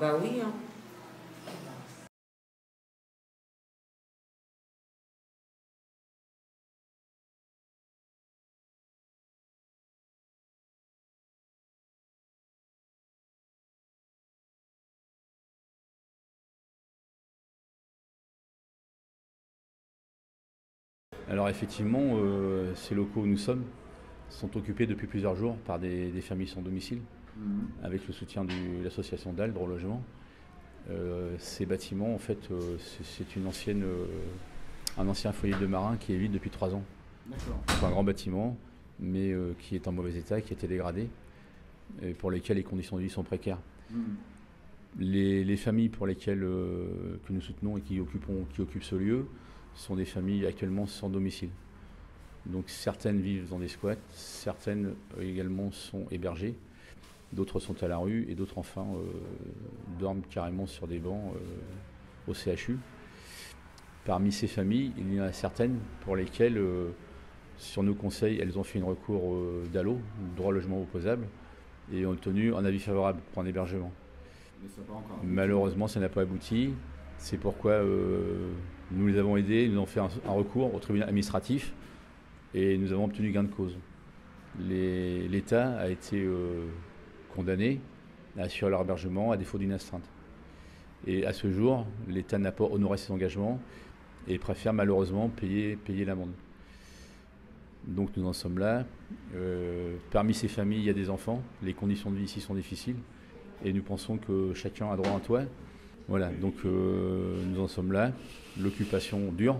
Bah oui, hein. Alors effectivement, ces locaux où nous sommes sont occupés depuis plusieurs jours par des familles sans domicile, avec le soutien de l'association DAL, Droit au Logement. Ces bâtiments, en fait, c'est un ancien foyer de marins qui est vide depuis 3 ans. D'accord. C'est un grand bâtiment, mais qui est en mauvais état, qui a été dégradé, et pour lesquels les conditions de vie sont précaires. Les familles pour lesquelles que nous soutenons et qui occupent ce lieu sont des familles actuellement sans domicile. Donc certaines vivent dans des squats, certaines également sont hébergées, d'autres sont à la rue et d'autres enfin dorment carrément sur des bancs au CHU. Parmi ces familles, il y en a certaines pour lesquelles, sur nos conseils, elles ont fait un recours DALO, droit au logement opposable, et ont obtenu un avis favorable pour un hébergement. Mais ça n'a pas encore. Malheureusement, ça n'a pas abouti. C'est pourquoi nous les avons aidés, nous avons fait un recours au tribunal administratif et nous avons obtenu gain de cause. L'État a été condamné à assurer leur hébergement à défaut d'une astreinte. Et à ce jour, l'État n'a pas honoré ses engagements et préfère malheureusement payer l'amende. Donc nous en sommes là. Parmi ces familles, il y a des enfants. Les conditions de vie ici sont difficiles. Et nous pensons que chacun a droit à un toit. Voilà, donc nous en sommes là. L'occupation dure.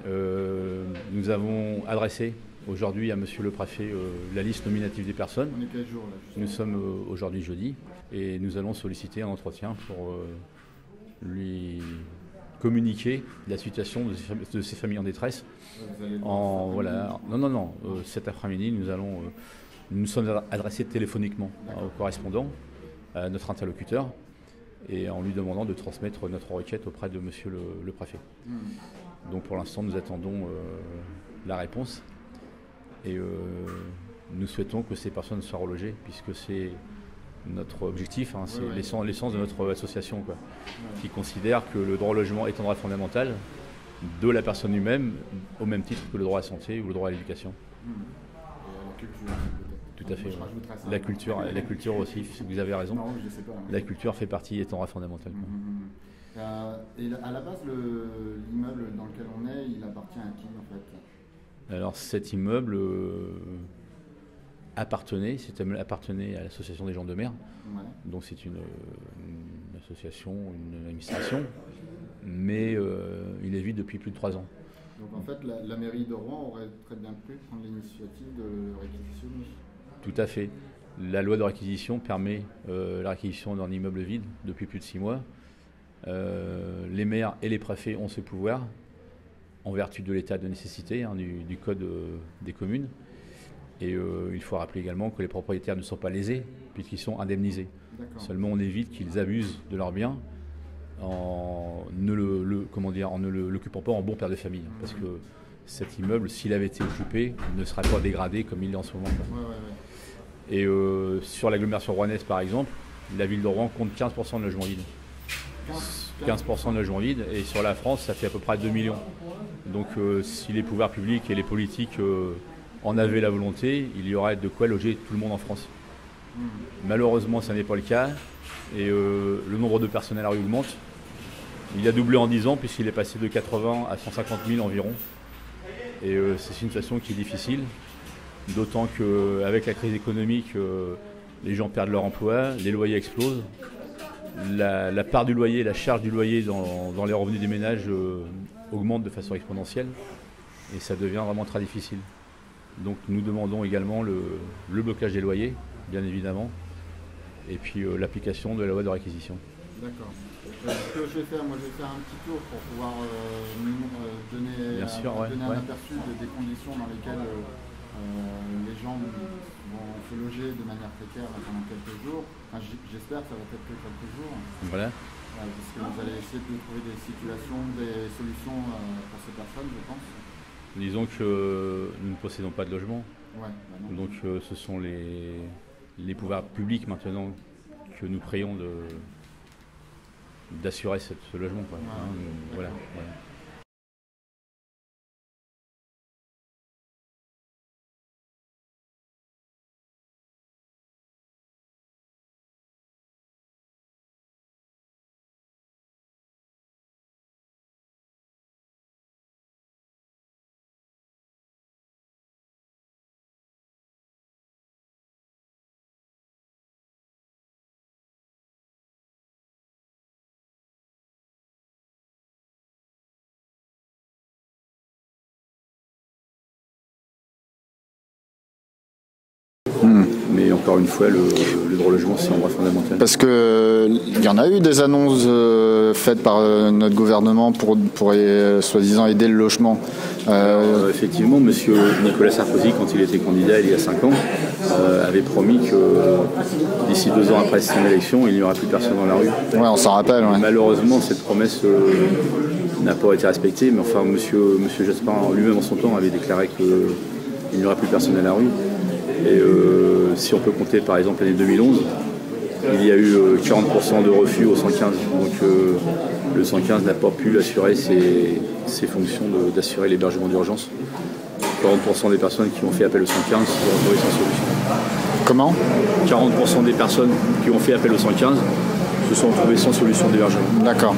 Nous avons adressé aujourd'hui à monsieur le préfet la liste nominative des personnes. On est quel jour là justement? Nous sommes aujourd'hui jeudi et nous allons solliciter un entretien pour lui communiquer la situation de ces familles en détresse. Vous allez le voir cet après-midi, Non. Cet après-midi, nous sommes adressés téléphoniquement au correspondant, à notre interlocuteur, et en lui demandant de transmettre notre requête auprès de monsieur le préfet. Donc pour l'instant, nous attendons la réponse et nous souhaitons que ces personnes soient relogées, puisque c'est notre objectif, hein, c'est l'essence de notre association, quoi, qui considère que le droit au logement est un droit fondamental de la personne lui-même, au même titre que le droit à la santé ou le droit à l'éducation. Et la culture peut-être. Tout à fait. Je rajouterais ça. La culture aussi, vous avez raison. Non, je sais pas. La culture fait partie est un droit fondamental. Et à la base, l'immeuble dans lequel on est, il appartient à qui en fait? Alors cet immeuble appartenait à l'association des gens de mer. Ouais. Donc c'est une association, une administration, mais il est vide depuis plus de 3 ans. Donc en fait, la mairie de Rouen aurait très bien pu prendre l'initiative de le réquisitionner. Tout à fait. La loi de réquisition permet la réquisition d'un immeuble vide depuis plus de 6 mois. Les maires et les préfets ont ce pouvoir en vertu de l'état de nécessité, hein, du code des communes. Et il faut rappeler également que les propriétaires ne sont pas lésés puisqu'ils sont indemnisés. Seulement on évite qu'ils abusent de leurs biens en ne l'occupant pas en bon père de famille. Parce que cet immeuble, s'il avait été occupé, ne serait pas dégradé comme il est en ce moment. Et sur l'agglomération rouennaise par exemple, la ville de Rouen compte 15% de logements vides. 15% de logements vides, et sur la France ça fait à peu près 2 millions. Donc si les pouvoirs publics et les politiques en avaient la volonté, il y aurait de quoi loger tout le monde en France. Malheureusement ça n'est pas le cas, et le nombre de personnes à la rue augmente. Il a doublé en 10 ans puisqu'il est passé de 80 à 150 000 environ. Et c'est une situation qui est difficile, d'autant qu'avec la crise économique, les gens perdent leur emploi, les loyers explosent. La part du loyer, la charge du loyer dans les revenus des ménages augmente de façon exponentielle et ça devient vraiment très difficile. Donc nous demandons également le blocage des loyers, bien évidemment, et puis l'application de la loi de réquisition. D'accord. Ce que je vais faire, moi je vais faire un petit tour pour pouvoir donner un aperçu des conditions dans lesquelles les gens vont se loger de manière précaire pendant quelques jours. Enfin, j'espère que ça va être que quelques jours. Voilà. Parce que vous allez essayer de trouver des solutions pour ces personnes, je pense. Disons que nous ne possédons pas de logement. Ouais, donc ce sont les pouvoirs publics maintenant que nous prions d'assurer ce logement, quoi. Voilà. Mais encore une fois, le droit au logement, c'est un droit fondamental. Parce qu'il y en a eu des annonces faites par notre gouvernement pour soi-disant aider le logement. Effectivement, M. Nicolas Sarkozy, quand il était candidat il y a 5 ans, avait promis que d'ici 2 ans après son élection, il n'y aura plus personne dans la rue. Ouais, on s'en rappelle. Ouais. Malheureusement, cette promesse n'a pas été respectée, mais enfin, M. Jospin lui-même en son temps avait déclaré qu'il n'y aurait plus personne à la rue. Et si on peut compter par exemple l'année 2011, il y a eu 40% de refus au 115. Donc le 115 n'a pas pu assurer ses fonctions d'assurer l'hébergement d'urgence. 40% des personnes qui ont fait appel au 115 se sont retrouvées sans solution. Comment ? 40% des personnes qui ont fait appel au 115 se sont retrouvées sans solution d'hébergement. D'accord.